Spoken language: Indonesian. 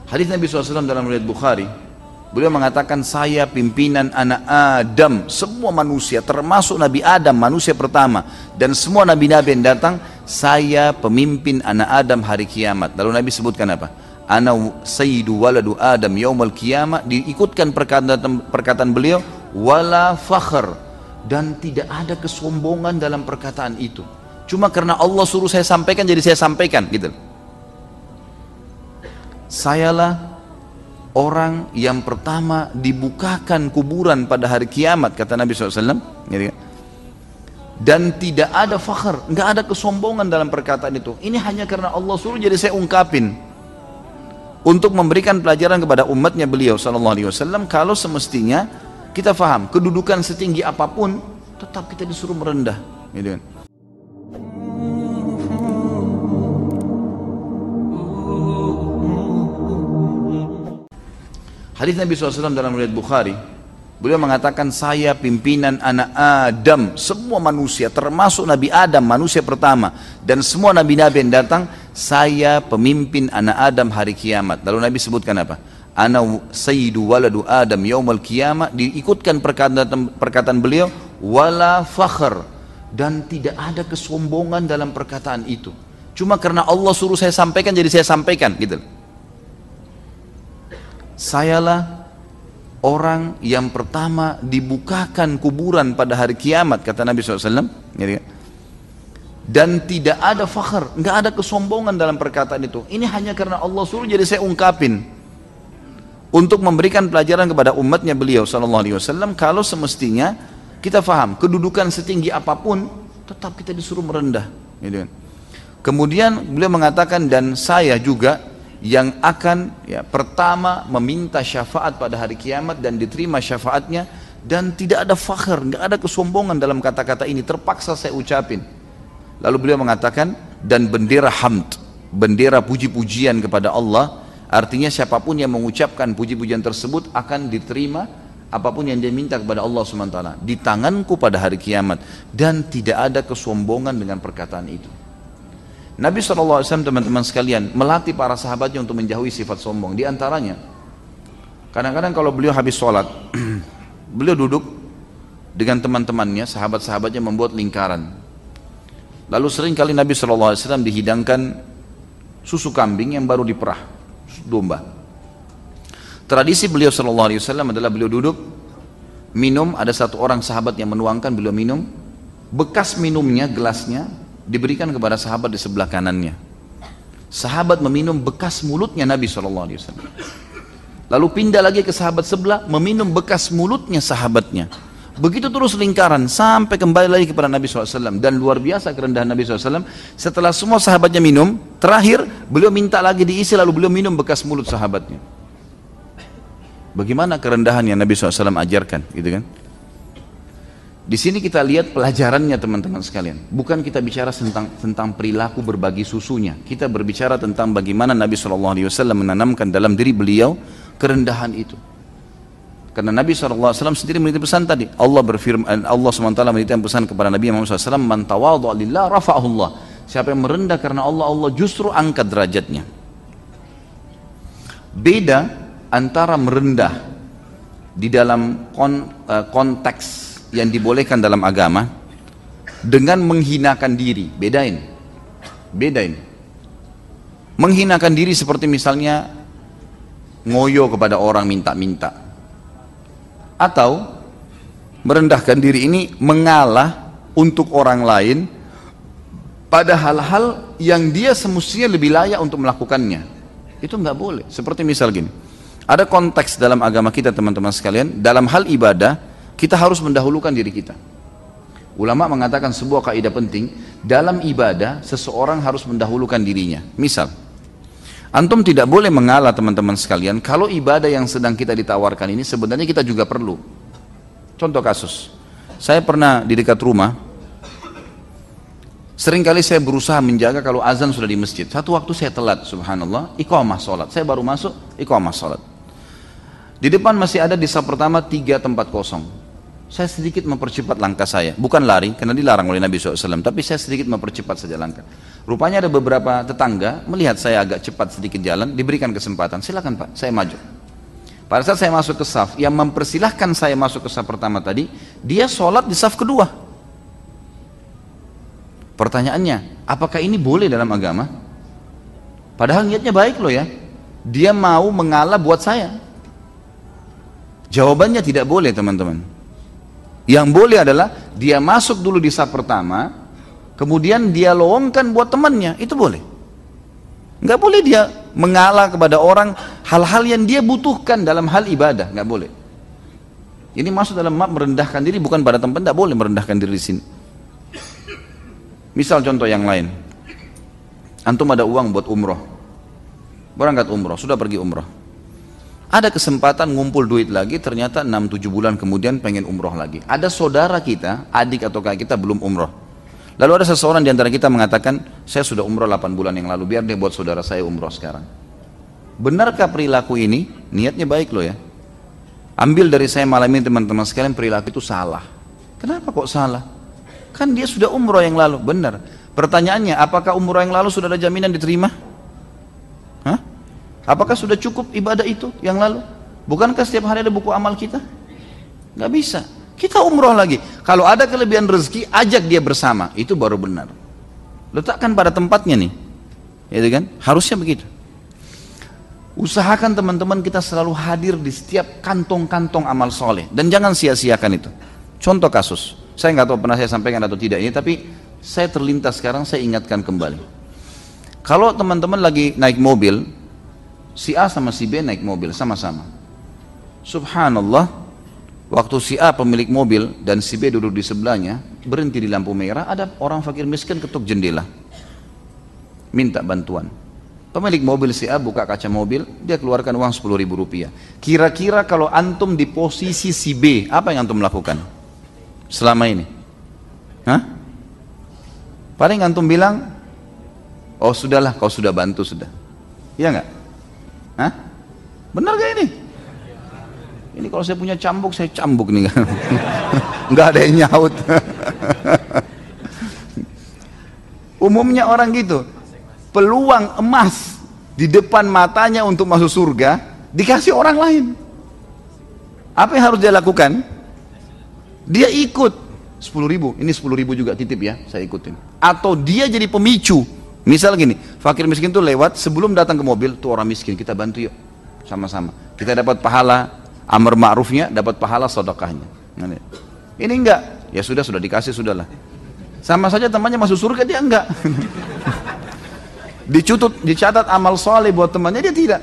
Hadis Nabi SAW dalam riwayat Bukhari, beliau mengatakan, saya pimpinan anak Adam, semua manusia, termasuk Nabi Adam, manusia pertama, dan semua nabi-nabi yang datang, saya pemimpin anak Adam hari kiamat. Lalu Nabi sebutkan apa? Ana sayyidu waladu Adam yaumal qiyamah, diikutkan perkataan beliau, wala fakhr, dan tidak ada kesombongan dalam perkataan itu. Cuma karena Allah suruh saya sampaikan, jadi saya sampaikan, gitu. Sayalah orang yang pertama dibukakan kuburan pada hari kiamat, kata Nabi SAW, gitu kan? Dan tidak ada fakhr, nggak ada kesombongan dalam perkataan itu. Ini hanya karena Allah suruh, jadi saya ungkapin untuk memberikan pelajaran kepada umatnya beliau SAW. Kalau semestinya kita faham, kedudukan setinggi apapun tetap kita disuruh merendah, gitu kan? Hadis Nabi SAW dalam riwayat Bukhari, beliau mengatakan, saya pimpinan anak Adam, semua manusia, termasuk Nabi Adam, manusia pertama, dan semua nabi-nabi yang datang, saya pemimpin anak Adam hari kiamat. Lalu Nabi sebutkan apa? Ana sayyidu waladu Adam yaumal qiyamah, diikutkan perkataan beliau, wala fakhr, dan tidak ada kesombongan dalam perkataan itu. Cuma karena Allah suruh saya sampaikan, jadi saya sampaikan, gitu. Sayalah orang yang pertama dibukakan kuburan pada hari kiamat, kata Nabi SAW, dan tidak ada fakhr, nggak ada kesombongan dalam perkataan itu. Ini hanya karena Allah suruh, jadi saya ungkapin untuk memberikan pelajaran kepada umatnya beliau SAW. Kalau semestinya kita faham, kedudukan setinggi apapun tetap kita disuruh merendah, gitu kan? Kemudian beliau mengatakan, dan saya juga yang akan pertama meminta syafaat pada hari kiamat dan diterima syafaatnya, dan tidak ada fakhr, nggak ada kesombongan dalam kata-kata ini, terpaksa saya ucapin. Lalu beliau mengatakan, dan bendera hamd, bendera puji-pujian kepada Allah, artinya siapapun yang mengucapkan puji-pujian tersebut akan diterima apapun yang dia minta kepada Allah SWT di tanganku pada hari kiamat, dan tidak ada kesombongan dengan perkataan itu. Nabi SAW, teman-teman sekalian, melatih para sahabatnya untuk menjauhi sifat sombong. Di antaranya, kadang-kadang kalau beliau habis sholat, beliau duduk dengan teman-temannya, sahabat-sahabatnya membuat lingkaran. Lalu sering kali Nabi SAW dihidangkan susu kambing yang baru diperah, domba. Tradisi beliau SAW adalah beliau duduk, minum, ada satu orang sahabat yang menuangkan, beliau minum, bekas minumnya, gelasnya, diberikan kepada sahabat di sebelah kanannya. Sahabat meminum bekas mulutnya Nabi SAW. Lalu pindah lagi ke sahabat sebelah, meminum bekas mulutnya sahabatnya. Begitu terus lingkaran sampai kembali lagi kepada Nabi SAW. Dan luar biasa kerendahan Nabi SAW. Setelah semua sahabatnya minum, terakhir beliau minta lagi diisi, lalu beliau minum bekas mulut sahabatnya. Bagaimana kerendahan yang Nabi SAW ajarkan, gitu kan? Di sini kita lihat pelajarannya, teman-teman sekalian. Bukan kita bicara tentang perilaku berbagi susunya. Kita berbicara tentang bagaimana Nabi SAW menanamkan dalam diri beliau kerendahan itu. Karena Nabi SAW sendiri menitip pesan tadi. Allah berfirman, Allah SWT menitipkan pesan kepada Nabi Muhammad SAW, man tawadhu'a lillah rafa'ahullah. Siapa yang merendah karena Allah, Allah justru angkat derajatnya. Beda antara merendah di dalam konteks yang dibolehkan dalam agama dengan menghinakan diri. Bedain. Menghinakan diri seperti misalnya ngoyo kepada orang, minta-minta, atau merendahkan diri ini mengalah untuk orang lain pada hal-hal yang dia semestinya lebih layak untuk melakukannya. Itu nggak boleh. Seperti misal gini, ada konteks dalam agama kita, teman-teman sekalian, dalam hal ibadah kita harus mendahulukan diri kita. Ulama mengatakan sebuah kaidah penting, dalam ibadah seseorang harus mendahulukan dirinya. Misal, antum tidak boleh mengalah, teman-teman sekalian, kalau ibadah yang sedang kita ditawarkan ini sebenarnya kita juga perlu. Contoh kasus, saya pernah di dekat rumah, seringkali saya berusaha menjaga kalau azan sudah di masjid. Satu waktu saya telat, subhanallah, iqamah sholat. Saya baru masuk, iqamah sholat. Di depan masih ada di saf pertama 3 tempat kosong. Saya sedikit mempercepat langkah saya, bukan lari, karena dilarang oleh Nabi SAW, tapi saya sedikit mempercepat saja langkah. Rupanya ada beberapa tetangga melihat saya agak cepat sedikit jalan, diberikan kesempatan, silakan Pak, saya maju. Pada saat saya masuk ke saf, yang mempersilahkan saya masuk ke saf pertama tadi, dia sholat di saf kedua. Pertanyaannya, apakah ini boleh dalam agama? Padahal niatnya baik loh ya, dia mau mengalah buat saya. Jawabannya tidak boleh teman-teman. Yang boleh adalah dia masuk dulu di saf pertama, kemudian dia lowongkan buat temannya, itu boleh. Nggak boleh dia mengalah kepada orang hal-hal yang dia butuhkan dalam hal ibadah, nggak boleh. Ini masuk dalam bab merendahkan diri, bukan pada tempat, nggak boleh merendahkan diri di sini. Misal contoh yang lain, antum ada uang buat umroh, berangkat umroh, sudah pergi umroh. Ada kesempatan ngumpul duit lagi, ternyata 6-7 bulan kemudian pengen umroh lagi. Ada saudara kita, adik atau kakak kita belum umroh. Lalu ada seseorang di antara kita mengatakan, saya sudah umroh 8 bulan yang lalu, biar dia buat saudara saya umroh sekarang. Benarkah perilaku ini? Niatnya baik loh ya. Ambil dari saya malam ini teman-teman sekalian, perilaku itu salah. Kenapa kok salah? Kan dia sudah umroh yang lalu, benar. Pertanyaannya, apakah umroh yang lalu sudah ada jaminan diterima? Hah? Apakah sudah cukup ibadah itu yang lalu? Bukankah setiap hari ada buku amal kita? Nggak bisa. Kita umroh lagi. Kalau ada kelebihan rezeki, ajak dia bersama. Itu baru benar. Letakkan pada tempatnya nih. Ya kan? Harusnya begitu. Usahakan teman-teman kita selalu hadir di setiap kantong-kantong amal soleh. Dan jangan sia-siakan itu. Contoh kasus. Saya nggak tahu pernah saya sampaikan atau tidak ini, tapi saya terlintas sekarang, saya ingatkan kembali. Kalau teman-teman lagi naik mobil, si A sama si B naik mobil sama-sama. Subhanallah, waktu si A pemilik mobil dan si B duduk di sebelahnya, berhenti di lampu merah, ada orang fakir miskin ketuk jendela, minta bantuan. Pemilik mobil si A buka kaca mobil, dia keluarkan uang 10.000 rupiah. Kira-kira kalau antum di posisi si B, apa yang antum lakukan selama ini? Hah? Paling antum bilang, oh sudahlah, kau sudah bantu sudah. Iya nggak? Hah? Benar gak ini? Ini kalau saya punya cambuk, saya cambuk nih kan. Nggak ada yang nyaut. Umumnya orang gitu. Peluang emas di depan matanya untuk masuk surga dikasih orang lain. Apa yang harus dia lakukan? Dia ikut 10.000, ini 10.000 juga titip ya, saya ikutin. Atau dia jadi pemicu. Misal gini, fakir miskin tuh lewat, sebelum datang ke mobil, tuh orang miskin, kita bantu yuk, sama-sama. Kita dapat pahala amar ma'rufnya, dapat pahala sedekahnya. Ini enggak, ya sudah dikasih, sudahlah. Sama saja temannya masuk surga, dia enggak. Dicatat amal soleh buat temannya, dia tidak.